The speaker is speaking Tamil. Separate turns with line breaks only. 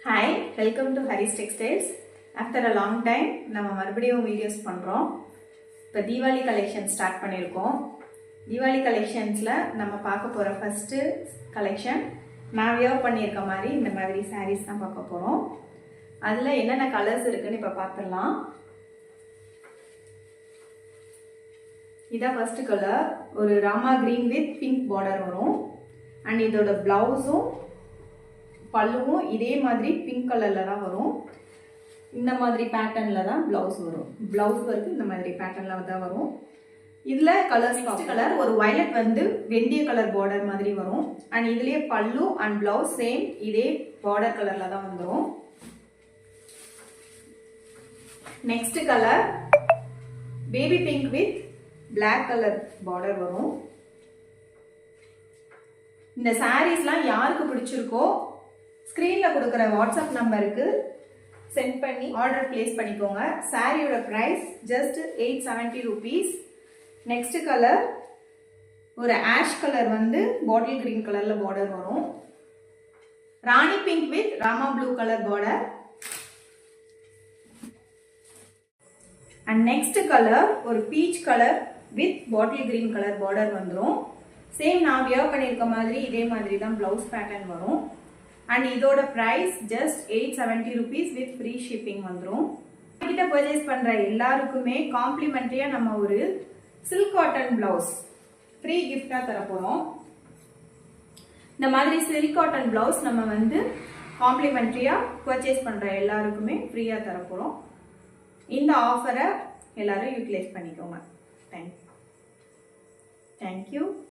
Hi, welcome to Harry's Textiles. After a long time, நம்ம மறுபடியும் வீடியோஸ் பண்ணுறோம். இப்போ தீபாவளி கலெக்ஷன் ஸ்டார்ட் பண்ணியிருக்கோம். தீபாவளி கலெக்ஷன்ஸில் நம்ம பார்க்க போகிற ஃபஸ்ட்டு கலெக்ஷன் நான் வியர் பண்ணியிருக்க மாதிரி இந்த மாதிரி சாரீஸ் தான் பார்க்க போகிறோம். அதில் என்னென்ன கலர்ஸ் இருக்குன்னு இப்போ பார்த்துடலாம். இதான் ஃபஸ்ட்டு கலர், ஒரு Rama green with pink border வரும். அண்ட் இதோட ப்ளவுஸும் பல்லுவும் இதே மாதிரி பிங்க் கலரில் தான் வரும். இந்த மாதிரி பேட்டர்னில் தான் ப்ளவுஸ் வரும். ப்ளவுஸ் ஒர்க்கு இந்த மாதிரி பேட்டர்னில் தான் வரும். இதில் கலர்ஸ் ஃபஸ்ட் கலர் ஒரு வயலட் வந்து வெந்தய கலர் பார்டர் மாதிரி வரும். அண்ட் இதுலேயே பல்லு அண்ட் ப்ளவுஸ் சேம் இதே பார்டர் கலரில் தான் வந்துடும். Next colour baby pink with black colour border வரும். இந்த சாரீஸ்லாம் யாருக்கு பிடிச்சிருக்கோ ஸ்க்ரீனில் கொடுக்குற வாட்ஸ்அப் நம்பருக்கு சென்ட் பண்ணி ஆர்டர் பிளேஸ் பண்ணிக்கோங்க. சாரியோட price just 870 rupees. Next colour ஒரு ஆஷ் கலர் வந்து பாட்டில் கிரீன் கலரில் பார்டர் வரும். Rani pink with Rama blue colour border. And next colour ஒரு peach colour with bottle green colour border வந்துடும். சேம் நான் வியர் பண்ணியிருக்க மாதிரி இதே மாதிரி தான் ப்ளவுஸ் பேட்டர்ன் வரும். அண்ட் இதோட price just 870 rupees with free shipping வந்துடும். கிட்ட பர்ச்சேஸ் பண்ணுற எல்லாருக்குமே காம்ப்ளிமெண்ட்ரியாக நம்ம ஒரு சில்க் காட்டன் ப்ளவுஸ் ஃப்ரீ கிஃப்டாக தரப்போகிறோம். இந்த மாதிரி சில்க் காட்டன் ப்ளவுஸ் நம்ம வந்து காம்ப்ளிமெண்ட்ரியாக பர்ச்சேஸ் பண்ணுற எல்லாருக்குமே ஃப்ரீயாக தரப்போகிறோம். இந்த ஆஃபரை எல்லாரும் யூட்டிலைஸ் பண்ணிக்கோங்க. தேங்க்யூ.